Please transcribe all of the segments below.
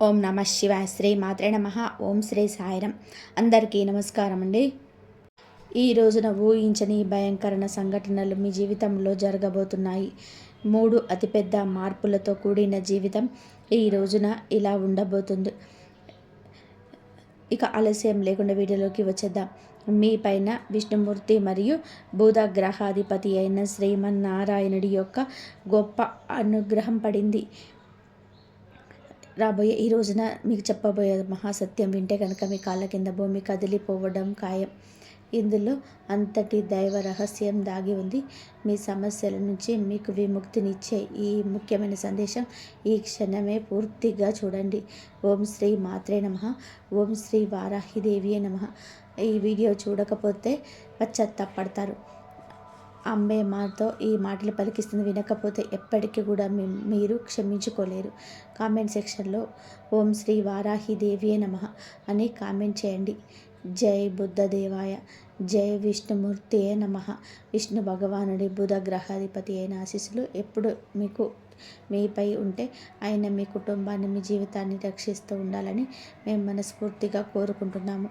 ఓం నమ శివాయ. శ్రీ మాత్రే నమ. ఓం శ్రీ సాయిరం. అందరికీ నమస్కారం అండి. ఈ రోజున ఊహించని భయంకర సంఘటనలు మీ జీవితంలో జరగబోతున్నాయి. 3 అతిపెద్ద మార్పులతో కూడిన జీవితం ఈ రోజున ఇలా ఉండబోతుంది. ఇక ఆలస్యం లేకుండా వీడియోలోకి వచ్చేద్దాం. మీ పైన విష్ణుమూర్తి మరియు బుధ గ్రహాధిపతి అయిన శ్రీమన్నారాయణుడి యొక్క గొప్ప అనుగ్రహం పడింది. రాబోయే ఈ రోజున మీకు చెప్పబోయే మహాసత్యం వింటే కనుక మీ కాళ్ళ కింద భూమి కదిలిపోవడం ఖాయం. ఇందులో అంతటి దైవ రహస్యం దాగి ఉంది. మీ సమస్యల నుంచి మీకు విముక్తినిచ్చే ఈ ముఖ్యమైన సందేశం ఈ క్షణమే పూర్తిగా చూడండి. ఓం శ్రీ మాత్రే నమః. ఓం శ్రీ వారాహిదేవియే నమః. ఈ వీడియో చూడకపోతే పశ్చాత్తాపడతారు. అమ్మే మాతో ఈ మాటలు పలికిస్తుంది. వినకపోతే ఎప్పటికీ కూడా మీరు క్షమించుకోలేరు. కామెంట్ సెక్షన్లో ఓం శ్రీ వారాహిదేవియే నమః అని కామెంట్ చేయండి. జై బుద్ధదేవాయ, జై విష్ణుమూర్తియే నమః. విష్ణు భగవానుడి బుధ గ్రహాధిపతి అయిన ఆశీస్సులు ఎప్పుడు మీపై ఉంటే ఆయన మీ కుటుంబాన్ని, మీ జీవితాన్ని రక్షిస్తూ ఉండాలని మేము మనస్ఫూర్తిగా కోరుకుంటున్నాము.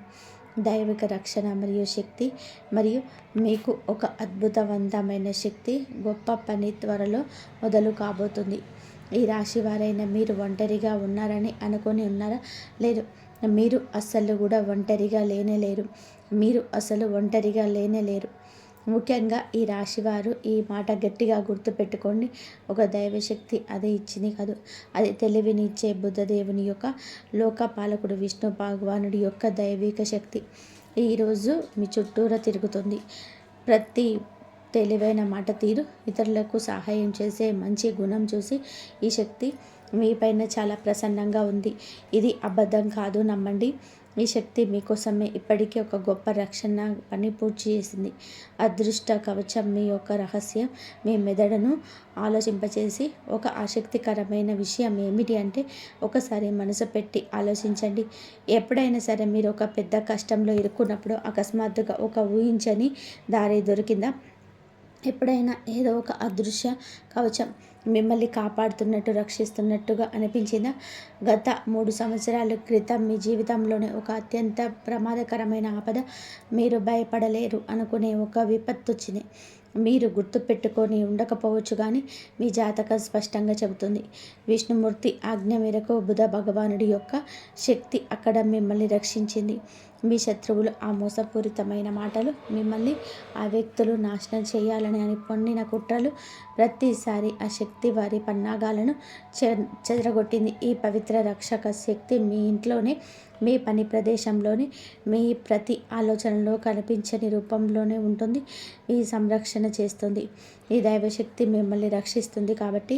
దైవిక రక్షణ మరియు శక్తి మరియు మీకు ఒక అద్భుతవంతమైన శక్తి, గొప్ప పని త్వరలో మొదలు కాబోతుంది. ఈ రాశి వారైన మీరు ఒంటరిగా ఉన్నారని అనుకొని ఉన్నారా? లేదు, మీరు అస్సలు కూడా ఒంటరిగా లేనేలేరు. మీరు అసలు ఒంటరిగా లేనేలేరు. ముఖ్యంగా ఈ రాశివారు ఈ మాట గట్టిగా గుర్తుపెట్టుకోండి. ఒక దైవశక్తి అది ఇచ్చింది కాదు, అది తెలివినిచ్చే బుద్ధదేవుని యొక్క లోకపాలకుడు విష్ణు భగవానుడి యొక్క దైవిక శక్తి ఈరోజు మీ చుట్టూరా తిరుగుతుంది. ప్రతి తెలివైన మాట తీరు, ఇతరులకు సహాయం చేసే మంచి గుణం చూసి ఈ శక్తి మీపైన చాలా ప్రసన్నంగా ఉంది. ఇది అబద్ధం కాదు, నమ్మండి. ఈ శక్తి మీకోసమే ఇప్పటికీ ఒక గొప్ప రక్షణ పని పూర్తి చేసింది. అదృష్ట కవచం మీ యొక్క రహస్యం మీ మెదడును ఆలోచింపచేసి ఒక ఆసక్తికరమైన విషయం ఏమిటి అంటే, ఒకసారి మనసు పెట్టి ఆలోచించండి. ఎప్పుడైనా సరే మీరు ఒక పెద్ద కష్టంలో ఇరుక్కున్నప్పుడు అకస్మాత్తుగా ఒక ఊహించని దారి దొరికిందా? ఎప్పుడైనా ఏదో ఒక అదృశ్య కవచం మిమ్మల్ని కాపాడుతున్నట్టు, రక్షిస్తున్నట్టుగా అనిపించిందా? గత 3 సంవత్సరాల క్రితం మీ జీవితంలోనే ఒక అత్యంత ప్రమాదకరమైన ఆపద, మీరు భయపడలేరు అనుకునే ఒక విపత్తు వచ్చింది. మీరు గుర్తుపెట్టుకొని ఉండకపోవచ్చు, కానీ మీ జాతకం స్పష్టంగా చెబుతుంది. విష్ణుమూర్తి ఆజ్ఞ మేరకు బుధ భగవానుడి యొక్క శక్తి అక్కడ మిమ్మల్ని రక్షించింది. మీ శత్రువులు ఆ మోసపూరితమైన మాటలు, మిమ్మల్ని ఆ వ్యక్తులు నాశనం చేయాలని అని పొందిన కుట్రలు, ప్రతిసారి ఆ శక్తి వారి పన్నాగాలను చెదరగొట్టింది. ఈ పవిత్ర రక్షక శక్తి మీ ఇంట్లోనే, మీ పని ప్రదేశంలోనే, మీ ప్రతి ఆలోచనలో కనిపించని రూపంలోనే ఉంటుంది. ఈ సంరక్షణ చేస్తుంది. ఈ దైవశక్తి మిమ్మల్ని రక్షిస్తుంది కాబట్టి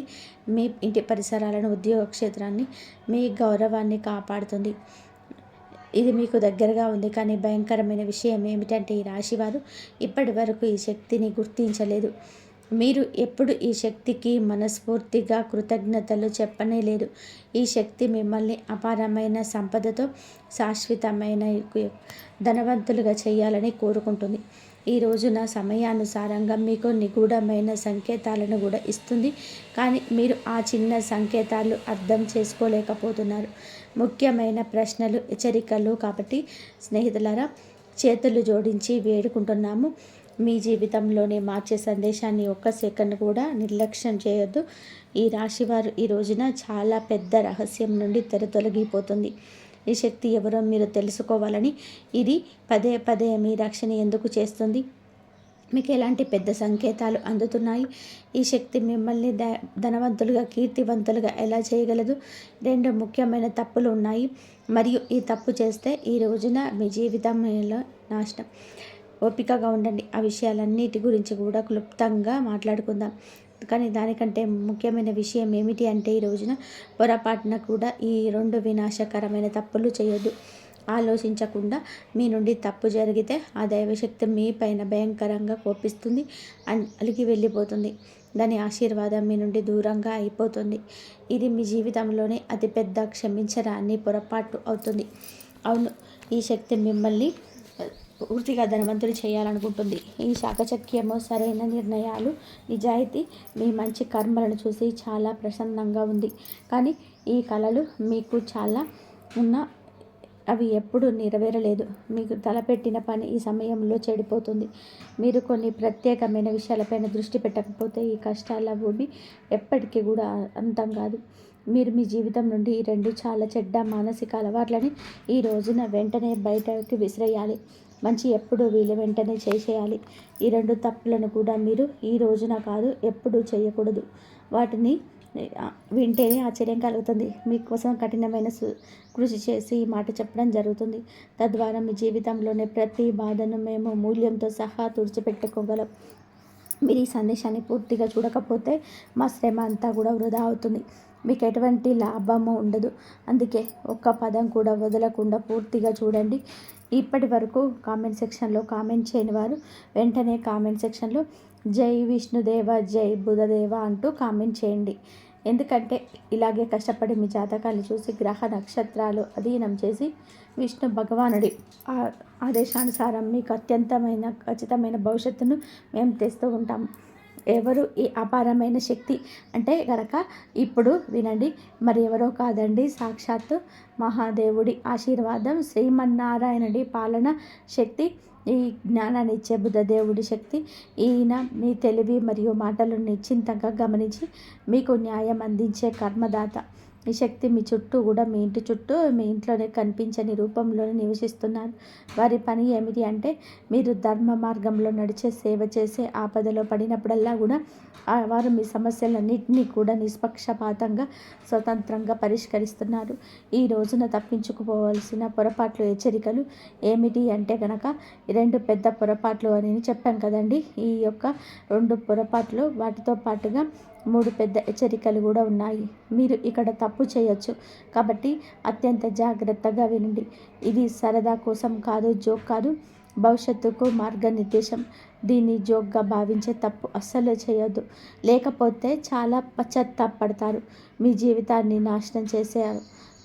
మీ ఇంటి పరిసరాలను, ఉద్యోగ క్షేత్రాన్ని, మీ గౌరవాన్ని కాపాడుతుంది. ఇది మీకు దగ్గరగా ఉంది. కానీ భయంకరమైన విషయం ఏమిటంటే, ఈ రాశివారు ఇప్పటి వరకు ఈ శక్తిని గుర్తించలేదు. మీరు ఎప్పుడు ఈ శక్తికి మనస్ఫూర్తిగా కృతజ్ఞతలు చెప్పనే లేదు. ఈ శక్తి మిమ్మల్ని అపారమైన సంపదతో, శాశ్వతమైన ధనవంతులుగా చేయాలని కోరుకుంటుంది. ఈ రోజున సమయానుసారంగా మీకు నిగూఢమైన సంకేతాలను కూడా ఇస్తుంది. కానీ మీరు ఆ చిన్న సంకేతాలు అర్థం చేసుకోలేకపోతున్నారు. ముఖ్యమైన ప్రశ్నలు, హెచ్చరికలు. కాబట్టి స్నేహితులారా, చేతులు జోడించి వేడుకుంటున్నాము. మీ జీవితంలోనే మార్చే సందేశాన్ని ఒక్క సెకండ్ కూడా నిర్లక్ష్యం చేయొద్దు. ఈ రాశివారు ఈ రోజున చాలా పెద్ద రహస్యం నుండి తొలగిపోతుంది. ఈ శక్తి ఎవరో మీరు తెలుసుకోవాలని ఇది పదే పదే మీ రక్షణ ఎందుకు చేస్తుంది? మీకు ఎలాంటి పెద్ద సంకేతాలు అందుతున్నాయి? ఈ శక్తి మిమ్మల్ని ధనవంతులుగా, కీర్తివంతులుగా ఎలా చేయగలదు? 2 ముఖ్యమైన తప్పులు ఉన్నాయి, మరియు ఈ తప్పు చేస్తే ఈ రోజున మీ జీవితంలో నాశనం. ఓపికగా ఉండండి. ఆ విషయాలన్నిటి గురించి కూడా క్లుప్తంగా మాట్లాడుకుందాం. కానీ దానికంటే ముఖ్యమైన విషయం ఏమిటి అంటే, ఈ రోజున పొరపాటున కూడా ఈ 2 వినాశకరమైన తప్పులు చేయొద్దు. ఆలోచించకుండా మీ నుండి తప్పు జరిగితే ఆ దైవశక్తి మీ పైన భయంకరంగా కోపిస్తుంది, అలిగి వెళ్ళిపోతుంది. దాని ఆశీర్వాదం మీ నుండి దూరంగా అయిపోతుంది. ఇది మీ జీవితంలోనే అతిపెద్ద క్షమించరాని పొరపాటు అవుతుంది. అవును, ఈ శక్తి మిమ్మల్ని పూర్తిగా ధనవంతులు చేయాలనుకుంటుంది. ఈ చాకచక్యము, సరైన నిర్ణయాలు, నిజాయితీ, మీ మంచి కర్మలను చూసి చాలా ప్రసన్నంగా ఉంది. కానీ ఈ కలలు మీకు చాలా ఉన్న అవి ఎప్పుడు నెరవేరలేదు. మీకు తలపెట్టిన పని ఈ సమయంలో చెడిపోతుంది. మీరు కొన్ని ప్రత్యేకమైన విషయాలపైన దృష్టి పెట్టకపోతే ఈ కష్టాల భూమి ఎప్పటికీ కూడా అంతం కాదు. మీరు మీ జీవితం నుండి ఈ 2 చాలా చెడ్డ మానసిక అలవాట్లని ఈ రోజున వెంటనే బయటకి విసిరేయాలి. మంచి ఎప్పుడు వీలు వెంటనే చేసేయాలి. ఈ 2 తప్పులను కూడా మీరు ఈ రోజున కాదు ఎప్పుడూ చేయకూడదు. వాటిని వింటేనే ఆశ్చర్యం కలుగుతుంది. మీకోసం కఠినమైన కృషి చేసి ఈ మాట చెప్పడం జరుగుతుంది. తద్వారా మీ జీవితంలోనే ప్రతి బాధను మేము మూల్యంతో సహా తుడిచిపెట్టుకోగలం. మీరు ఈ సందేశాన్ని పూర్తిగా చూడకపోతే మా శ్రమ అంతా కూడా వృధా అవుతుంది. మీకు ఎటువంటి లాభము ఉండదు. అందుకే ఒక్క పదం కూడా వదలకుండా పూర్తిగా చూడండి. ఇప్పటి వరకు కామెంట్ సెక్షన్లో కామెంట్ చేయని వారు వెంటనే కామెంట్ సెక్షన్లో జై విష్ణుదేవ, జై బుధదేవ అంటూ కామెంట్ చేయండి. ఎందుకంటే ఇలాగే కష్టపడి మీ జాతకాలు చూసి గ్రహ నక్షత్రాలు అధీనం చేసి విష్ణు భగవానుడి ఆదేశానుసారం మీకు అత్యంతమైన ఖచ్చితమైన భవిష్యత్తును మేము తెస్తూ ఉంటాము. ఎవరు ఈ అపారమైన శక్తి అంటే గనక ఇప్పుడు వినండి. మరి ఎవరో కాదండి, సాక్షాత్తు మహాదేవుడి ఆశీర్వాదం, శ్రీమన్నారాయణుడి పాలన శక్తి, ఈ జ్ఞానాన్ని ఇచ్చే బుద్ధదేవుడి శక్తి. ఈయన మీ తెలివి మరియు మాటలను నిశ్చింతంగా గమనించి మీకు న్యాయం అందించే కర్మదాత. ఈ శక్తి మీ చుట్టూ కూడా, మీ ఇంటి చుట్టూ, మీ ఇంట్లోనే కనిపించని రూపంలోనే నివసిస్తున్నారు. వారి పని ఏమిటి అంటే మీరు ధర్మ మార్గంలో నడిచే, సేవ చేసే, ఆపదలో పడినప్పుడల్లా కూడా వారు మీ సమస్యలన్నింటినీ కూడా నిష్పక్షపాతంగా స్వతంత్రంగా పరిష్కరిస్తున్నారు. ఈ రోజున తప్పించుకుపోవలసిన పొరపాట్లు, హెచ్చరికలు ఏమిటి అంటే కనుక 2 పెద్ద పొరపాట్లు అని చెప్పాం కదండి. ఈ యొక్క 2 పొరపాట్లు వాటితో పాటుగా 3 పెద్ద హెచ్చరికలు కూడా ఉన్నాయి. మీరు ఇక్కడ తప్పు చేయొచ్చు కాబట్టి అత్యంత జాగ్రత్తగా వినండి. ఇది సరదా కోసం కాదు, జోక్ కాదు, భవిష్యత్తుకు మార్గనిర్దేశం. దీన్ని జోక్గా భావించే తప్పు అస్సలు చేయొద్దు. లేకపోతే చాలా పశ్చాత్తాపడతారు. మీ జీవితాన్ని నాశనం చేసేయారు.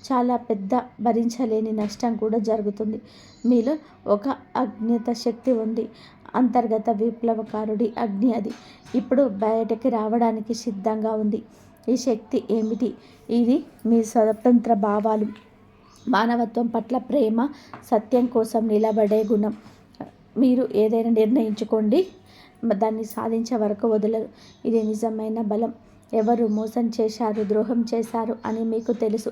చాలా పెద్ద భరించలేని నష్టం కూడా జరుగుతుంది. మీలో ఒక అజ్ఞాత శక్తి ఉంది. అంతర్గత విప్లవకారుడి అగ్ని అది ఇప్పుడు బయటకి రావడానికి సిద్ధంగా ఉంది. ఈ శక్తి ఏమిటి? ఇది మీ స్వతంత్ర భావాలు, మానవత్వం పట్ల ప్రేమ, సత్యం కోసం నిలబడే గుణం. మీరు ఏదైనా నిర్ణయించుకోండి, దాన్ని సాధించే వరకు వదలరు. ఇది నిజమైన బలం. ఎవరు మోసం చేశారు, ద్రోహం చేశారు అని మీకు తెలుసు.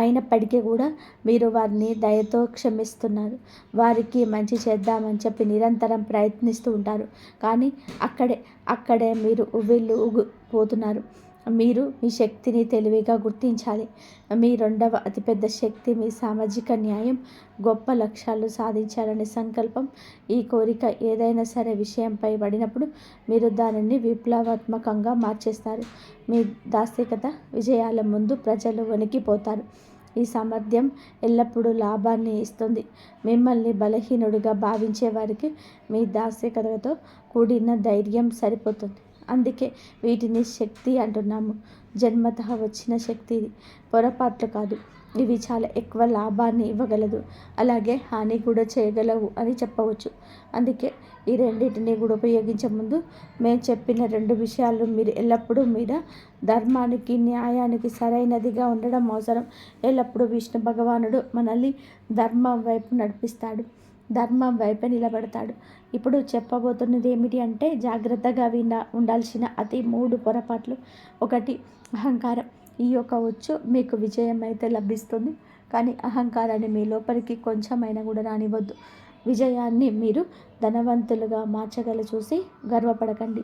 అయినప్పటికీ కూడా మీరు వారిని దయతో క్షమిస్తున్నారు. వారికి మంచి చేద్దామని చెప్పి నిరంతరం ప్రయత్నిస్తూ ఉంటారు. కానీ అక్కడే మీరు ఉవ్విళ్ళూగిపోతున్నారు. మీరు మీ శక్తిని తెలివిగా గుర్తించాలి. మీ 2వ అతిపెద్ద శక్తి మీ సామాజిక న్యాయం, గొప్ప లక్ష్యాలు సాధించాలనే సంకల్పం. ఈ కోరిక ఏదైనా సరే విషయంపై పడినప్పుడు మీరు దానిని విప్లవాత్మకంగా మార్చేస్తారు. మీ దాస్తికత విజయాల ముందు ప్రజలు వణికిపోతారు. ఈ సామర్థ్యం ఎల్లప్పుడూ లాభాన్ని ఇస్తుంది. మిమ్మల్ని బలహీనుడిగా భావించే వారికి మీ దాస్తికతతో కూడిన ధైర్యం సరిపోతుంది. అందుకే వీటిని శక్తి అంటున్నాము. జన్మతః వచ్చిన శక్తి ఇది, పొరపాట్లు కాదు. ఇవి చాలా ఎక్కువ లాభాన్ని ఇవ్వగలదు, అలాగే హాని కూడా చేయగలవు అని చెప్పవచ్చు. అందుకే ఈ రెండింటిని కూడా ఉపయోగించే ముందు మేము చెప్పిన 2 విషయాలు మీరు ఎల్లప్పుడూ మీద ధర్మానికి, న్యాయానికి సరైనదిగా ఉండడం అవసరం. ఎల్లప్పుడూ విష్ణు భగవానుడు మనల్ని ధర్మం వైపు నడిపిస్తాడు, ధర్మం వైపే నిలబడతాడు. ఇప్పుడు చెప్పబోతున్నది ఏమిటి అంటే జాగ్రత్తగా ఉండాల్సిన 3 పొరపాట్లు. 1 అహంకారం. ఈ యొక్క వచ్చు మీకు విజయం అయితే లభిస్తుంది, కానీ అహంకారాన్ని మీ లోపలికి కొంచెమైనా కూడా రానివ్వద్దు. విజయాన్ని మీరు ధనవంతులుగా మార్చగల చూసి గర్వపడకండి.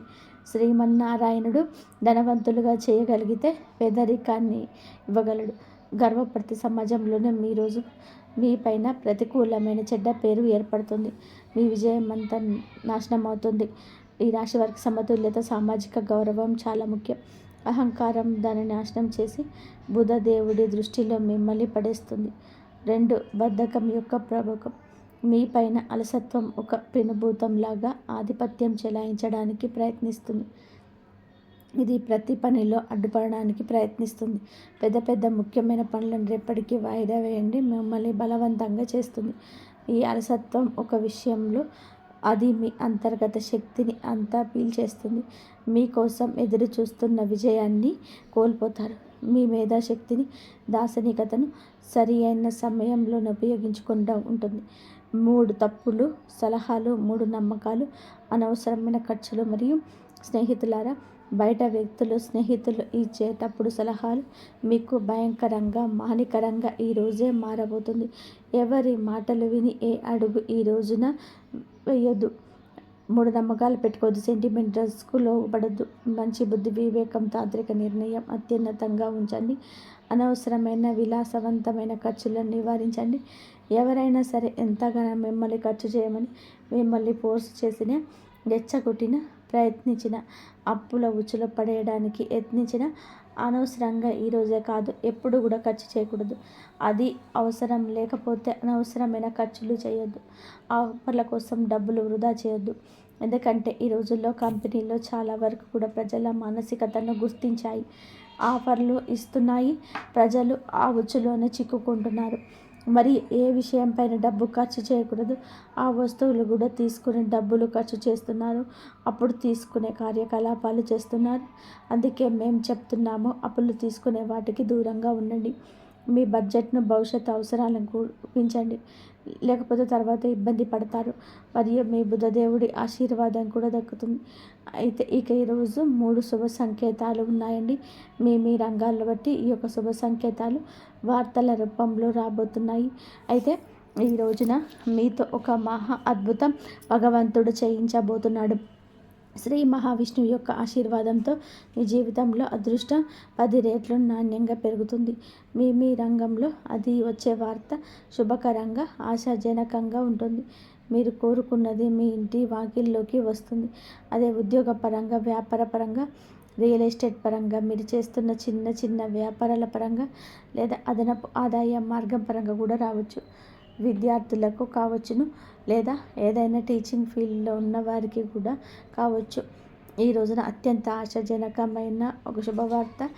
శ్రీమన్నారాయణుడు ధనవంతులుగా చేయగలిగితే పేదరికాన్ని ఇవ్వగలడు. గర్వపడితే సమాజంలోనే మీ పైన ప్రతికూలమైన చెడ్డ పేరు ఏర్పడుతుంది. మీ విజయం అంతా నాశనం అవుతుంది. ఈ రాశి వారికి సమతుల్యత, సామాజిక గౌరవం చాలా ముఖ్యం. అహంకారం దాన్ని నాశనం చేసి బుధదేవుడి దృష్టిలో మిమ్మల్ని పడేస్తుంది. 2 బద్ధకం యొక్క ప్రభావం. మీ పైన అలసత్వం ఒక పెనుభూతంలాగా ఆధిపత్యం చెలాయించడానికి ప్రయత్నిస్తుంది. ఇది ప్రతి పనిలో అడ్డుపడడానికి ప్రయత్నిస్తుంది. పెద్ద ముఖ్యమైన పనులను రేపటికి వాయిదా వేయండి. మిమ్మల్ని బలవంతంగా చేస్తుంది. ఈ అలసత్వం ఒక విషయంలో అది మీ అంతర్గత శక్తిని అంతా పీల్చేస్తుంది. మీకోసం ఎదురు చూస్తున్న విజయాన్ని కోల్పోతారు. మీ మేధాశక్తిని, దార్శనికతను సరి అయిన సమయంలోనే ఉపయోగించుకుంటూ ఉంటుంది. 3 తప్పులు, సలహాలు, 3 నమ్మకాలు, అనవసరమైన ఖర్చులు మరియు స్నేహితులారా, బయట వ్యక్తులు, స్నేహితులు ఇచ్చేటప్పుడు సలహాలు మీకు భయంకరంగా, హానికరంగా ఈ రోజే మారబోతుంది. ఎవరి మాటలు విని ఏ అడుగు ఈ రోజున వేయొద్దు. 3 నమ్మకాలు పెట్టుకోవద్దు. సెంటిమెంటల్స్కు లోబడద్దు. మంచి బుద్ధి, వివేకం, తాంత్రిక నిర్ణయం అత్యున్నతంగా ఉంచండి. అనవసరమైన విలాసవంతమైన ఖర్చులను నివారించండి. ఎవరైనా సరే ఎంతగానో మిమ్మల్ని ఖర్చు చేయమని మిమ్మల్ని ఫోర్స్ చేసిన, రెచ్చగొట్టిన, ప్రయత్నించిన, అప్పుల ఉచ్చులో పడేయడానికి యత్నించిన అనవసరంగా ఈరోజే కాదు ఎప్పుడు కూడా ఖర్చు చేయకూడదు. అది అవసరం లేకపోతే అనవసరమైన ఖర్చులు చేయొద్దు. ఆఫర్ల కోసం డబ్బులు వృధా చేయొద్దు. ఎందుకంటే ఈ రోజుల్లో కంపెనీలో చాలా వరకు కూడా ప్రజల మానసికతను గుర్తించాయి. ఆఫర్లు ఇస్తున్నాయి. ప్రజలు ఆ ఉచ్చులోనే చిక్కుకుంటున్నారు. మరి ఏ విషయంపైన డబ్బు ఖర్చు చేయకూడదు. ఆ వస్తువులు కూడా తీసుకుని డబ్బులు ఖర్చు చేస్తున్నారు. అప్పుడు తీసుకునే కార్యకలాపాలు చేస్తున్నారు. అందుకే మేము చెప్తున్నాము, అప్పులు తీసుకునే వాటికి దూరంగా ఉండండి. మీ బడ్జెట్ను భవిష్యత్తు అవసరాలకు పెంచండి. లేకపోతే తర్వాత ఇబ్బంది పడతారు. మరియు మీ బుధదేవుడి ఆశీర్వాదం కూడా దక్కుతుంది. అయితే ఇక ఈరోజు 3 శుభ సంకేతాలు ఉన్నాయండి. మీ రంగాల్లో బట్టి ఈ యొక్క శుభ సంకేతాలు వార్తల రూపంలో రాబోతున్నాయి. అయితే ఈ రోజున మీతో ఒక మహా అద్భుతం భగవంతుడు చేయించబోతున్నాడు. శ్రీ మహావిష్ణువు యొక్క ఆశీర్వాదంతో మీ జీవితంలో అదృష్టం 10 రెట్లు నాణ్యంగా పెరుగుతుంది. మీ రంగంలో అది వచ్చే వార్త శుభకరంగా, ఆశాజనకంగా ఉంటుంది. మీరు కోరుకున్నది మీ ఇంటి వాకిల్లోకి వస్తుంది. అదే ఉద్యోగపరంగా, వ్యాపారపరంగా, రియల్ ఎస్టేట్ పరంగా, మీరు చేస్తున్న చిన్న చిన్న వ్యాపారాల పరంగా, లేదా అదనపు ఆదాయ మార్గం పరంగా కూడా రావచ్చు. విద్యార్థులకు కావచ్చును, లేదా ఏదైనా టీచింగ్ ఫీల్డ్లో ఉన్న వారికి కూడా కావచ్చు. ఈ రోజున అత్యంత ఆశాజనకమైన ఒక శుభవార్త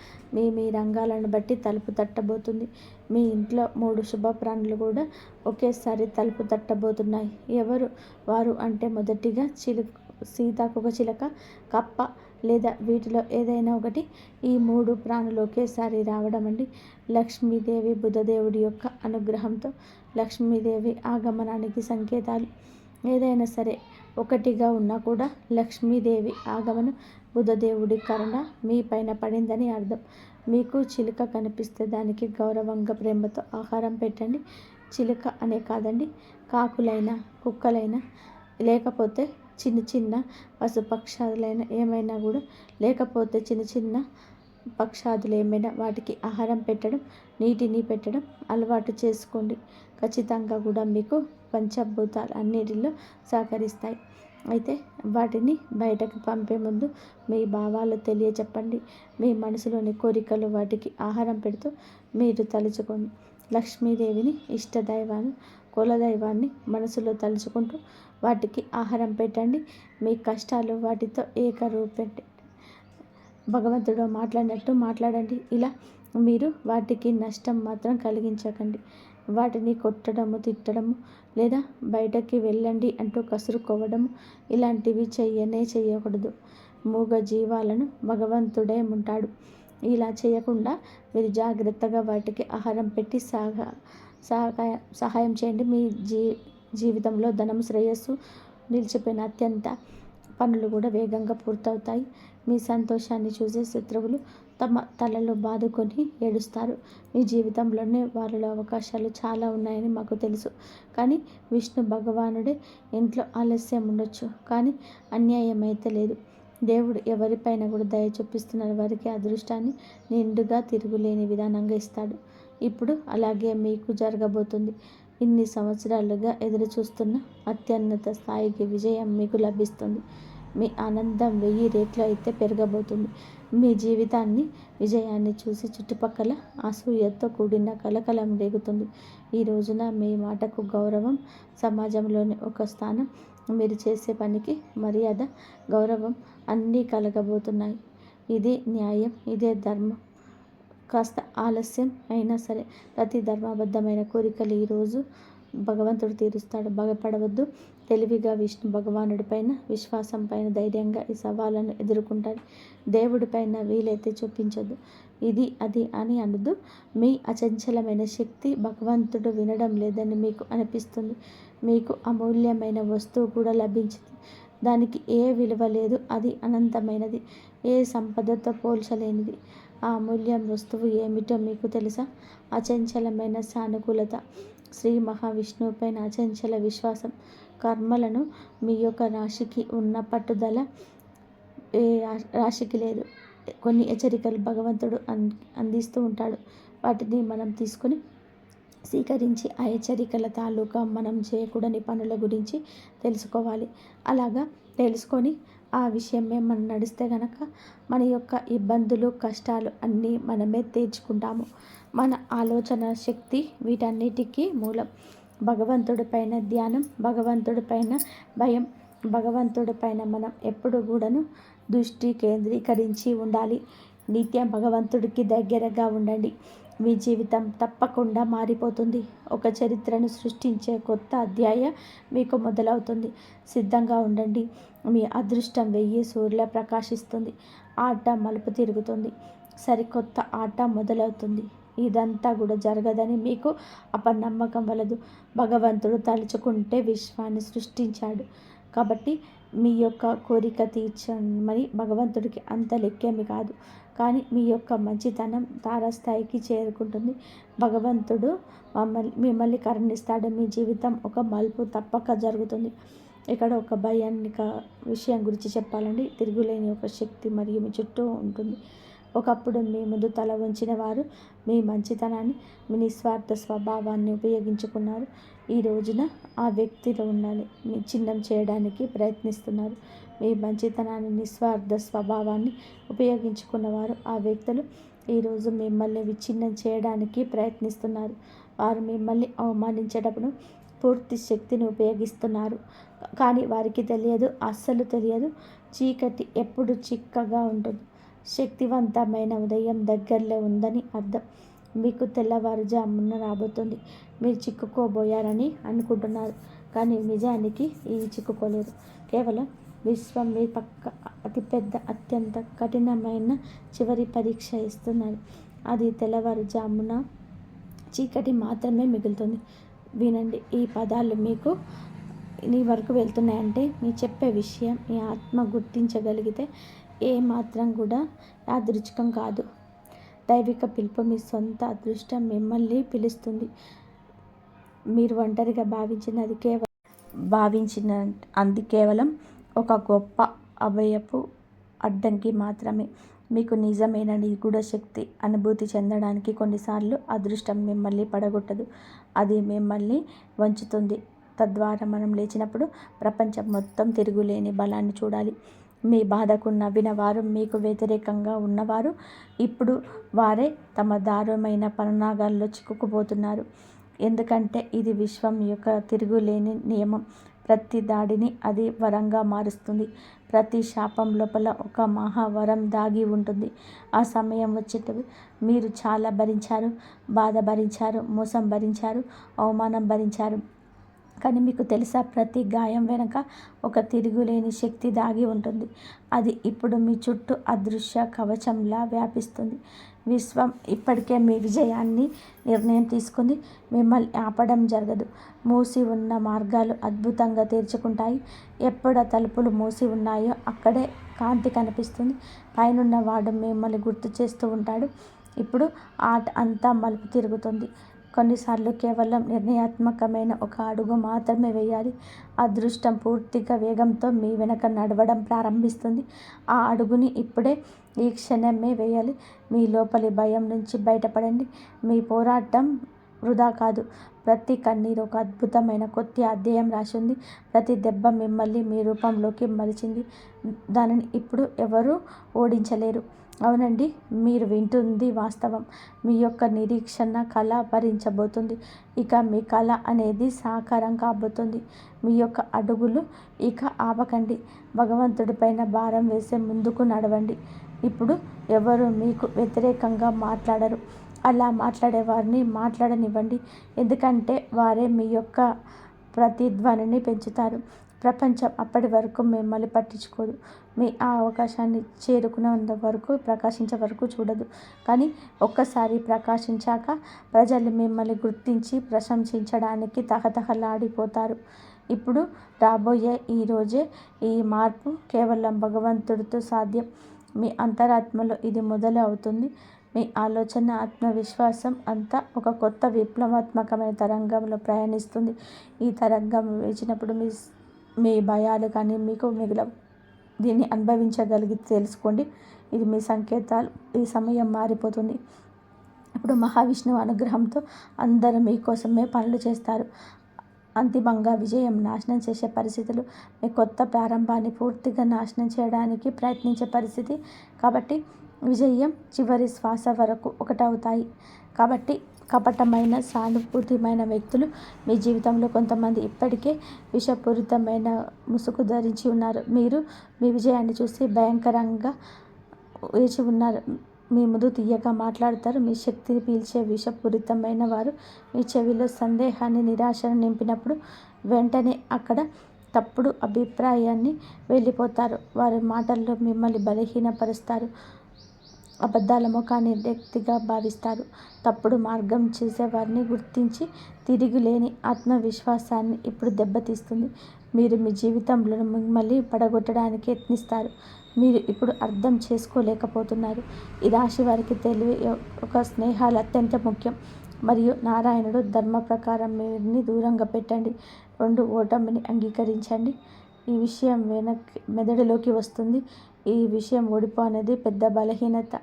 మీ రంగాలను బట్టి తలుపు తట్టబోతుంది. మీ ఇంట్లో 3 శుభ ప్రాణులు కూడా ఒకేసారి తలుపు తట్టబోతున్నాయి. ఎవరు వారు అంటే మొదటిగా సీతాకోకచిలక, కప్ప లేదా వీటిలో ఏదైనా ఒకటి. ఈ 3 ప్రాణులు ఒకేసారి రావడం అండి. లక్ష్మీదేవి, బుధదేవుడి యొక్క అనుగ్రహంతో లక్ష్మీదేవి ఆగమనానికి సంకేతాలు. ఏదైనా సరే ఒకటిగా ఉన్నా కూడా లక్ష్మీదేవి ఆగమనం, బుధదేవుడి కరుణ మీ పైన పడిందని అర్థం. మీకు చిలుక కనిపిస్తే దానికి గౌరవంగా, ప్రేమతో ఆహారం పెట్టండి. చిలుక అనే కాదండి, కాకులైనా, కుక్కలైనా, లేకపోతే చిన్న చిన్న పశుపక్షాదులైన ఏమైనా కూడా, లేకపోతే చిన్న చిన్న పక్షాదులు ఏమైనా వాటికి ఆహారం పెట్టడం, నీటిని పెట్టడం అలవాటు చేసుకోండి. ఖచ్చితంగా కూడా మీకు పంచభూతాలు అన్నిటిలో సహకరిస్తాయి. అయితే వాటిని బయటకు పంపే ముందు మీ భావాలు తెలియచెప్పండి. మీ మనసులోని కోరికలు వాటికి ఆహారం పెడుతూ మీరు తలుచుకోండి. లక్ష్మీదేవిని, ఇష్టదైవాన్ని, కులదైవాన్ని మనసులో తలుచుకుంటూ వాటికి ఆహారం పెట్టండి. మీ కష్టాలు వాటితో ఏకరూపెట్టి భగవంతుడు మాట్లాడినట్టు మాట్లాడండి. ఇలా మీరు వాటికి నష్టం మాత్రం కలిగించకండి. వాటిని కొట్టడము, తిట్టడము, లేదా బయటకి వెళ్ళండి అంటూ కసురుకోవడము ఇలాంటివి చేయకూడదు. మూగ జీవాలను భగవంతుడే ఉంటాడు. ఇలా చేయకుండా మీరు జాగ్రత్తగా వాటికి ఆహారం పెట్టి సహాయం చేయండి. మీ జీవితంలో ధనం, శ్రేయస్సు నిలిచిపోయిన అత్యంత పనులు కూడా వేగంగా పూర్తవుతాయి. మీ సంతోషాన్ని చూసే శత్రువులు తమ తలలో బాదుకొని ఏడుస్తారు. మీ జీవితంలోనే వారిలో అవకాశాలు చాలా ఉన్నాయని మాకు తెలుసు. కానీ విష్ణు భగవానుడే ఇంట్లో ఆలస్యం ఉండొచ్చు, కానీ అన్యాయం అయితే లేదు. దేవుడు ఎవరిపైన కూడా దయ చూపిస్తున్నారు. వారికి అదృష్టాన్ని నిండుగా తిరుగులేని విధానంగా ఇస్తాడు. ఇప్పుడు అలాగే మీకు జరగబోతుంది. ఇన్ని సంవత్సరాలుగా ఎదురు చూస్తున్న అత్యున్నత స్థాయికి విజయం మీకు లభిస్తుంది. మీ ఆనందం 1000 రెట్లు అయితే పెరగబోతుంది. మీ జీవితాన్ని, విజయాన్ని చూసి చుట్టుపక్కల అసూయతో కూడిన కలకలం రేగుతుంది. ఈ రోజున మీ మాటకు గౌరవం, సమాజంలోని ఒక స్థానం, మీరు చేసే పనికి మర్యాద, గౌరవం అన్నీ కలగబోతున్నాయి. ఇది న్యాయం, ఇదే ధర్మం. కాస్త ఆలస్యం అయినా సరే ప్రతి ధర్మబద్ధమైన కోరికలు ఈరోజు భగవంతుడు తీరుస్తాడు. భయపడవద్దు. తెలివిగా విష్ణు భగవానుడి పైన విశ్వాసం పైన ధైర్యంగా ఈ సవాళ్ళను ఎదుర్కొంటాడు. దేవుడి పైన వీలైతే చూపించొద్దు, ఇది అది అని అనదు. మీ అచంచలమైన శక్తి భగవంతుడు వినడం లేదని మీకు అనిపిస్తుంది. మీకు అమూల్యమైన వస్తువు కూడా లభించింది. దానికి ఏ విలువ లేదు. అది అనంతమైనది, ఏ సంపదతో పోల్చలేనిది. ఆ అమూల్యం వస్తువు ఏమిటో మీకు తెలుసా? అచంచలమైన సానుకూలత. శ్రీ మహావిష్ణువు పైన అచంచల విశ్వాసం. కర్మలను మీ యొక్క రాశికి ఉన్న పట్టుదల ఏ రాశికి లేదు. కొన్ని హెచ్చరికలు భగవంతుడు అందిస్తూ ఉంటాడు. వాటిని మనం తీసుకొని స్వీకరించి ఆ హెచ్చరికల తాలూకా మనం చేయకూడని పనుల గురించి తెలుసుకోవాలి. అలాగా తెలుసుకొని ఆ విషయమే మనం నడిస్తే కనుక మన యొక్క ఇబ్బందులు కష్టాలు అన్నీ మనమే తీర్చుకుంటాము. మన ఆలోచన శక్తి వీటన్నిటికీ మూలం. భగవంతుడి పైన ధ్యానం, భగవంతుడి పైన భయం, భగవంతుడి పైన మనం ఎప్పుడు కూడాను దృష్టి కేంద్రీకరించి ఉండాలి. నిత్యం భగవంతుడికి దగ్గరగా ఉండండి. మీ జీవితం తప్పకుండా మారిపోతుంది. ఒక చరిత్రను సృష్టించే కొత్త అధ్యాయం మీకు మొదలవుతుంది. సిద్ధంగా ఉండండి. మీ అదృష్టం 1000 సూర్యులా ప్రకాశిస్తుంది. ఆట మలుపు తిరుగుతుంది. సరికొత్త ఆట మొదలవుతుంది. ఇదంతా కూడా జరగదని మీకు అపనమ్మకం వలదు. భగవంతుడు తలుచుకుంటే విశ్వాన్ని సృష్టించాడు కాబట్టి మీ యొక్క కోరిక తీర్చమని భగవంతుడికి అంత లెక్కేమి కాదు. కానీ మీ యొక్క మంచితనం తారాస్థాయికి చేరుకుంటుంది. భగవంతుడు మిమ్మల్ని కరుణిస్తాడు. మీ జీవితం ఒక మలుపు తప్పక జరుగుతుంది. ఇక్కడ ఒక భయానిక విషయం గురించి చెప్పాలండి. తిరుగులేని ఒక శక్తి మరియు మీ చుట్టూ ఉంటుంది. ఒకప్పుడు మీ ముందు తల వంచిన వారు మీ మంచితనాన్ని, మీ నిస్వార్థ స్వభావాన్ని ఉపయోగించుకున్నారు. ఈ రోజున ఆ వ్యక్తిలో ఉండాలి విచ్ఛిన్నం చేయడానికి ప్రయత్నిస్తున్నారు. మీ మంచితనాన్ని, నిస్వార్థ స్వభావాన్ని ఉపయోగించుకున్నవారు ఆ వ్యక్తులు ఈరోజు మిమ్మల్ని విచ్ఛిన్నం చేయడానికి ప్రయత్నిస్తున్నారు. వారు మిమ్మల్ని అవమానించేటప్పుడు పూర్తి శక్తిని ఉపయోగిస్తున్నారు. కానీ వారికి తెలియదు, అస్సలు తెలియదు, చీకటి ఎప్పుడు చిక్కగా ఉంటుంది. శక్తివంతమైన ఉదయం దగ్గరలో ఉందని అర్థం. మీకు తెల్లవారుజామున రాబోతుంది. మీరు చిక్కుకోబోయారని అనుకుంటున్నారు, కానీ నిజానికి చిక్కుకోలేరు. కేవలం విశ్వం మీ పక్క అతిపెద్ద, అత్యంత కఠినమైన చివరి పరీక్ష ఇస్తున్నారు. అది తెల్లవారుజామున చీకటి మాత్రమే మిగులుతుంది. వినండి, ఈ పదాలు మీకు నీ వరకు వెళ్తున్నాయంటే మీ చెప్పే విషయం మీ ఆత్మ గుర్తించగలిగితే ఏ మాత్రం కూడా యాదృచ్ఛికం కాదు. దైవిక పిలుపు, మీ సొంత అదృష్టం మిమ్మల్ని పిలుస్తుంది. మీరు ఒంటరిగా భావించినది కేవలం ఒక గొప్ప అభయపు అడ్డంకి మాత్రమే. మీకు నిజమైన నిగూఢ శక్తి అనుభూతి చెందడానికి కొన్నిసార్లు అదృష్టం మిమ్మల్ని పడగొట్టదు, అది మిమ్మల్ని వంచుతుంది. తద్వారా మనం లేచినప్పుడు ప్రపంచం మొత్తం తిరుగులేని బలాన్ని చూడాలి. మీ బాధకు నవ్విన వారు, మీకు వ్యతిరేకంగా ఉన్నవారు ఇప్పుడు వారే తమ దారుణమైన పన్నాగాల్లో చిక్కుకుపోతున్నారు. ఎందుకంటే ఇది విశ్వం యొక్క తిరుగులేని నియమం. ప్రతి దాడిని అది వరంగా మారుస్తుంది. ప్రతి శాపం లోపల ఒక మహావరం దాగి ఉంటుంది. ఆ సమయం వచ్చేటప్పుడు మీరు చాలా భరించారు, బాధ భరించారు, మోసం భరించారు, అవమానం భరించారు. కానీ మీకు తెలుసా, ప్రతి గాయం వెనక ఒక తిరుగులేని శక్తి దాగి ఉంటుంది. అది ఇప్పుడు మీ చుట్టూ అదృశ్య కవచంలా వ్యాపిస్తుంది. విశ్వం ఇప్పటికే మీ విజయాన్ని నిర్ణయం తీసుకుంది. మిమ్మల్ని ఆపడం జరగదు. మూసి ఉన్న మార్గాలు అద్భుతంగా తెరుచుకుంటాయి. ఎప్పుడ తలుపులు మూసి ఉన్నాయో అక్కడే కాంతి కనిపిస్తుంది. పైనున్న వాడు మిమ్మల్ని గుర్తు చేస్తూ ఉంటాడు. ఇప్పుడు ఆట అంతా మలుపు తిరుగుతుంది. కొన్నిసార్లు కేవలం నిర్ణయాత్మకమైన ఒక అడుగు మాత్రమే వేయాలి. అదృష్టం పూర్తిగా వేగంతో మీ వెనక నడవడం ప్రారంభిస్తుంది. ఆ అడుగుని ఇప్పుడే, ఈ క్షణమే వేయాలి. మీ లోపలి భయం నుంచి బయటపడండి. మీ పోరాటం వృధా కాదు. ప్రతి కన్నీరు ఒక అద్భుతమైన కొత్త అధ్యాయం రాసింది. ప్రతి దెబ్బ మిమ్మల్ని మీ రూపంలోకి మలిచింది. దానిని ఇప్పుడు ఎవరూ ఓడించలేరు. అవునండి, మీరు వింటుంది వాస్తవం. మీ యొక్క నిరీక్షణ కళ భరించబోతుంది. ఇక మీ కళ అనేది సాకారం కాబోతుంది. మీ యొక్క అడుగులు ఇక ఆపకండి. భగవంతుడిపైన భారం వేసే ముందుకు నడవండి. ఇప్పుడు ఎవరు మీకు వ్యతిరేకంగా మాట్లాడరు. అలా మాట్లాడే వారిని మాట్లాడనివ్వండి. ఎందుకంటే వారే మీ యొక్క ప్రతిధ్వనిని పెంచుతారు. ప్రపంచం అప్పటి వరకు మిమ్మల్ని పట్టించుకోదు. మీ ఆ అవకాశాన్ని చేరుకునేంత వరకు, ప్రకాశించే వరకు చూడదు. కానీ ఒక్కసారి ప్రకాశించాక ప్రజలు మిమ్మల్ని గుర్తించి ప్రశంసించడానికి తహతహలాడిపోతారు. ఇప్పుడు రాబోయే ఈరోజే ఈ మార్పు కేవలం భగవంతుడితో సాధ్యం. మీ అంతరాత్మలో ఇది మొదలు అవుతుంది. మీ ఆలోచన, ఆత్మవిశ్వాసం అంతా ఒక కొత్త విప్లవాత్మకమైన తరంగంలో ప్రయాణిస్తుంది. ఈ తరంగం వేచినప్పుడు మీ భయాలు కానీ మీకు మిగలవు. దీన్ని అనుభవించగలిగితే తెలుసుకోండి, ఇది మీ సంకేతాలు. ఈ సమయం మారిపోతుంది. ఇప్పుడు మహావిష్ణువు అనుగ్రహంతో అందరూ మీకోసమే పనులు చేస్తారు. అంతిమంగా విజయం నాశనం చేసే పరిస్థితులు, మీ కొత్త ప్రారంభాన్ని పూర్తిగా నాశనం చేయడానికి ప్రయత్నించే పరిస్థితి. కాబట్టి విజయం చివరి శ్వాస వరకు ఒకటవుతాయి. కాబట్టి కపటమైన, సానుభూతిమైన వ్యక్తులు మీ జీవితంలో కొంతమంది ఇప్పటికే విషపూరితమైన ముసుగు ధరించి ఉన్నారు. మీరు మీ విజయాన్ని చూసి భయంకరంగా వేచి ఉన్నారు. మీ ముందు తీయగా మాట్లాడతారు. మీ శక్తిని పీల్చే విషపూరితమైన వారు మీ చెవిలో సందేహాన్ని, నిరాశను నింపినప్పుడు వెంటనే అక్కడ తప్పుడు అభిప్రాయాన్ని వెళ్ళిపోతారు. వారి మాటల్లో మిమ్మల్ని బలహీనపరుస్తారు. అబద్ధాల ముఖాన్ని వ్యక్తిగా భావిస్తారు. తప్పుడు మార్గం చేసేవారిని గుర్తించి తిరిగిలేని ఆత్మవిశ్వాసాన్ని ఇప్పుడు దెబ్బతీస్తుంది. మీరు మీ జీవితంలో మిమ్మల్ని పడగొట్టడానికి యత్నిస్తారు. మీరు ఇప్పుడు అర్థం చేసుకోలేకపోతున్నారు. ఈ రాశి వారికి తెలివి ఒక స్నేహాలు అత్యంత ముఖ్యం. మరియు నారాయణుడు ధర్మ ప్రకారం మీరిని దూరంగా పెట్టండి. 2 ఓటమిని అంగీకరించండి. ఈ విషయం మెదడులోకి వస్తుంది. ఈ విషయం ఓడిపో అనేది పెద్ద బలహీనత.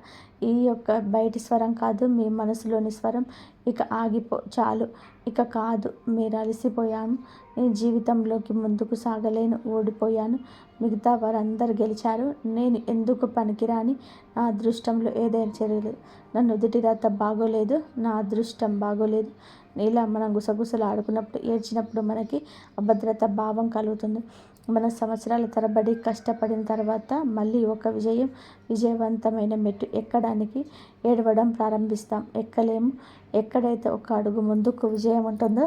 ఈ యొక్క బయటి స్వరం కాదు, మీ మనసులోని స్వరం. ఇక ఆగిపో, చాలు, ఇక కాదు, మీరు అలసిపోయాను, నేను జీవితంలోకి ముందుకు సాగలేను, ఓడిపోయాను, మిగతా వారందరూ గెలిచారు, నేను ఎందుకు పనికిరాని, నా అదృష్టంలో ఏదైనా జరగలేదు, నా నుదుటి రాత బాగోలేదు, నా అదృష్టం బాగోలేదు. ఇలా మనం గుసగుసలు ఆడుకున్నప్పుడు, ఏడ్చినప్పుడు మనకి అభద్రత భావం కలుగుతుంది. మన సంవత్సరాల తరబడి కష్టపడిన తర్వాత మళ్ళీ ఒక విజయవంతమైన మెట్టు ఎక్కడానికి ఏడవడం ప్రారంభిస్తాం. ఎక్కలేము. ఎక్కడైతే ఒక అడుగు ముందుకు విజయం ఉంటుందో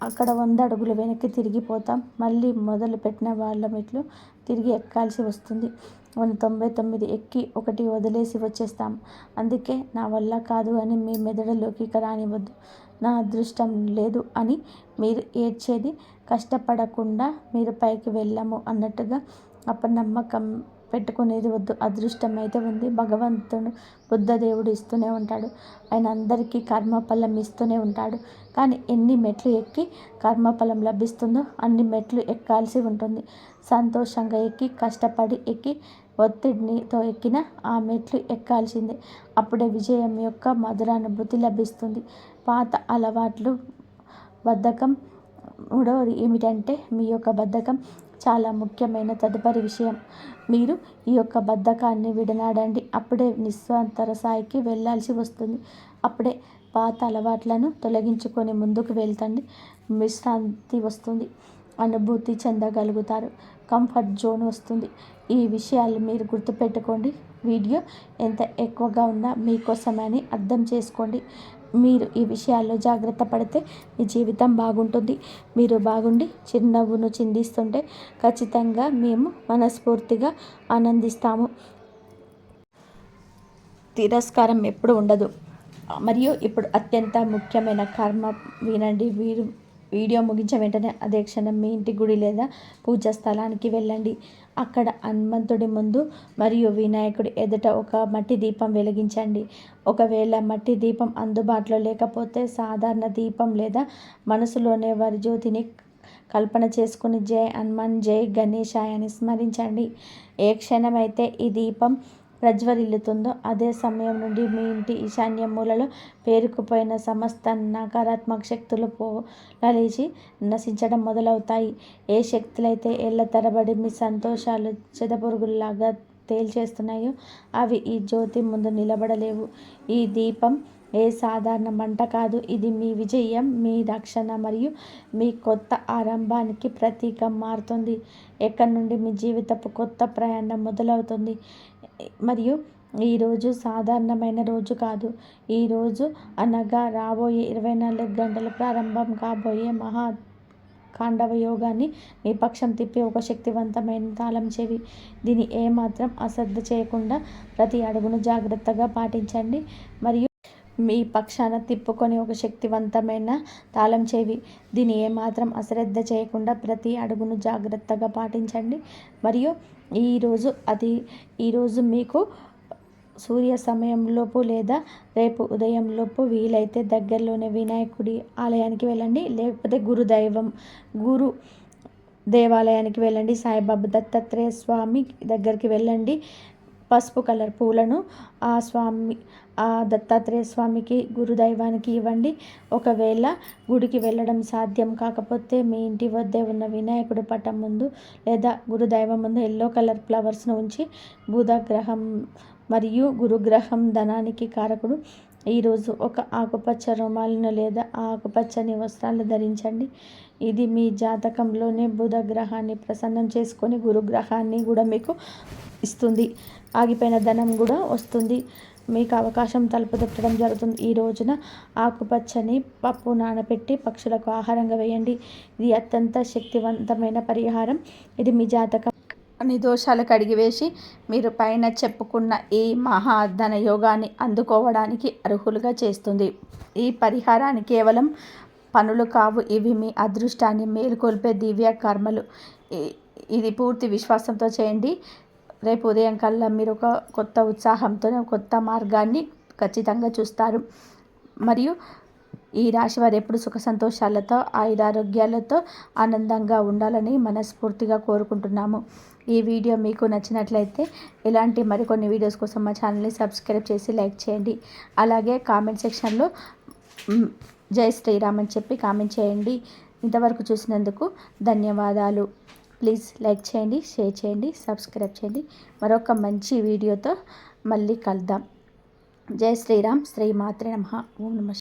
అక్కడ 100 అడుగులు వెనక్కి తిరిగిపోతాం. మళ్ళీ మొదలు పెట్టిన వాళ్ళ మెట్లు తిరిగి ఎక్కాల్సి వస్తుంది. 99 ఎక్కి 1 వదిలేసి వచ్చేస్తాం. అందుకే నా వల్ల కాదు అని మీ మెదడులోకి రానివ్వద్దు. నా అదృష్టం లేదు అని మీరు ఏడ్చేది కష్టపడకుండా మీరు పైకి వెళ్ళము అన్నట్టుగా అపనమ్మకం పెట్టుకునేది వద్దు. అదృష్టం అయితే ఉంది. భగవంతుడు బుద్ధదేవుడు ఇస్తూనే ఉంటాడు. ఆయన అందరికీ కర్మఫలం ఇస్తూనే ఉంటాడు. కానీ ఎన్ని మెట్లు ఎక్కి కర్మఫలం లభిస్తుందో అన్ని మెట్లు ఎక్కాల్సి ఉంటుంది. సంతోషంగా ఎక్కి, కష్టపడి ఎక్కి, ఒత్తిడితో ఎక్కిన ఆ మెట్లు ఎక్కాల్సిందే. అప్పుడే విజయం యొక్క మధురానుభూతి లభిస్తుంది. పాత అలవాట్లు, బద్ధకం. మూడవది ఏమిటంటే మీ యొక్క బద్ధకం చాలా ముఖ్యమైన తదుపరి విషయం. మీరు ఈ యొక్క బద్ధకాన్ని విడనాడండి. అప్పుడే నిస్వాంతర స్థాయికి వెళ్ళాల్సి వస్తుంది. అప్పుడే పాత అలవాట్లను తొలగించుకొని ముందుకు వెళ్తండి. విశ్రాంతి వస్తుంది. అనుభూతి చెందగలుగుతారు. కంఫర్ట్ జోన్ వస్తుంది. ఈ విషయాలు మీరు గుర్తుపెట్టుకోండి. వీడియో ఎంత ఎక్కువగా ఉన్నా మీకోసమని అర్థం చేసుకోండి. మీరు ఈ విషయాల్లో జాగ్రత్త పడితే మీ జీవితం బాగుంటుంది. మీరు బాగుండి చిరునవ్వును చిందిస్తుంటే ఖచ్చితంగా మేము మనస్ఫూర్తిగా ఆనందిస్తాము. తిరస్కారం ఎప్పుడు ఉండదు. మరియు ఇప్పుడు అత్యంత ముఖ్యమైన కర్మ వినండి. వీడియో ముగించిన వెంటనే అదే క్షణం మీ ఇంటి గుడి లేదా పూజా స్థలానికి వెళ్ళండి. అక్కడ హనుమంతుడి ముందు మరియు వినాయకుడి ఎదుట ఒక మట్టి దీపం వెలిగించండి. ఒకవేళ మట్టి దీపం అందుబాటులో లేకపోతే సాధారణ దీపం లేదా మనసులోనే వారి జ్యోతిని కల్పన చేసుకుని జై హనుమాన్, జై గణేశాయ అని స్మరించండి. ఏ క్షణమైతే ఈ దీపం ప్రజ్వరిల్లుతుందో అదే సమయం నుండి మీ ఇంటి ఈశాన్య మూలలో పేరుకుపోయిన సమస్త నకారాత్మక శక్తులు లేచి నశించడం మొదలవుతాయి. ఏ శక్తులైతే ఏళ్ల తరబడి మీ సంతోషాలు చెదపురుగుల్లాగా తేల్చేస్తున్నాయో అవి ఈ జ్యోతి ముందు నిలబడలేవు. ఈ దీపం ఏ సాధారణ మంట కాదు. ఇది మీ విజయం, మీ రక్షణ మరియు మీ కొత్త ఆరంభానికి ప్రతీక మారుతుంది. ఎక్కడి నుండి మీ జీవితపు కొత్త ప్రయాణం మొదలవుతుంది. మరియు ఈరోజు సాధారణమైన రోజు కాదు. ఈరోజు అనగా రాబోయే 24 గంటలు ప్రారంభం కాబోయే తాండవ యోగాన్ని మీ పక్షం తిప్పే ఒక శక్తివంతమైన తాళం చెవి. దీన్ని ఏమాత్రం అశ్రద్ధ చేయకుండా ప్రతి అడుగును జాగ్రత్తగా పాటించండి. మరియు మీ పక్షాన తిప్పుకొని ఒక శక్తివంతమైన తాళం చెవి. దీన్ని ఏమాత్రం అశ్రద్ధ చేయకుండా ప్రతి అడుగును జాగ్రత్తగా పాటించండి. మరియు ఈరోజు మీకు సూర్య సమయంలోపు లేదా రేపు ఉదయంలోపు వీలైతే దగ్గరలోనే వినాయకుడి ఆలయానికి వెళ్ళండి. లేకపోతే గురు దేవాలయానికి వెళ్ళండి. సాయిబాబా దత్తాత్రేయ స్వామి దగ్గరికి వెళ్ళండి. పసుపు కలర్ పూలను ఆ దత్తాత్రేయ స్వామికి గురుదైవానికి ఇవ్వండి. ఒకవేళ గుడికి వెళ్ళడం సాధ్యం కాకపోతే మీ ఇంటి వద్దే ఉన్న వినాయకుడి పటం ముందు లేదా గురుదైవం ముందు ఎల్లో కలర్ ఫ్లవర్స్ను ఉంచి బుధగ్రహం మరియు గురుగ్రహం ధనానికి కారకుడు. ఈరోజు ఒక ఆకుపచ్చ రుమాలను లేదా ఆకుపచ్చని వస్త్రాలు ధరించండి. ఇది మీ జాతకంలోనే బుధ గ్రహాన్ని ప్రసన్నం చేసుకొని గురుగ్రహాన్ని కూడా మీకు ఇస్తుంది. ఆగిపోయిన ధనం కూడా వస్తుంది. మీకు అవకాశం తలుపు తట్టడం జరుగుతుంది. ఈ రోజున ఆకుపచ్చని పప్పు నానబెట్టి పక్షులకు ఆహారంగా వేయండి. ఇది అత్యంత శక్తివంతమైన పరిహారం. ఇది మీ జాతకం అన్ని దోషాలు కడిగివేసి మీరు పైన చెప్పుకున్న ఈ మహాధన యోగాన్ని అందుకోవడానికి అర్హులుగా చేస్తుంది. ఈ పరిహారాన్ని కేవలం పనులు కావు, ఇవి మీ అదృష్టాన్ని మేలుకొల్పే దివ్య కర్మలు. ఇది పూర్తి విశ్వాసంతో చేయండి. రేపు ఉదయం కల్లా మీరు ఒక కొత్త ఉత్సాహంతో కొత్త మార్గాన్ని ఖచ్చితంగా చూస్తారు. మరియు ఈ రాశి వారు ఎప్పుడు సుఖ సంతోషాలతో ఆయురారోగ్యాలతో ఆనందంగా ఉండాలని మనస్ఫూర్తిగా కోరుకుంటున్నాము. ఈ వీడియో మీకు నచ్చినట్లయితే ఇలాంటి మరికొన్ని వీడియోస్ కోసం మా ఛానల్ని సబ్స్క్రైబ్ చేసి లైక్ చేయండి. అలాగే కామెంట్ సెక్షన్లో జై శ్రీరామ్ అని చెప్పి కామెంట్ చేయండి. ఇంతవరకు చూసినందుకు ధన్యవాదాలు. ప్లీజ్ లైక్ చేయండి, షేర్ చేయండి, సబ్స్క్రైబ్ చేయండి. మరొక మంచి వీడియోతో మళ్ళీ కలుద్దాం. జై శ్రీరామ్. శ్రీమాత్రే నమః. ఓం నమః.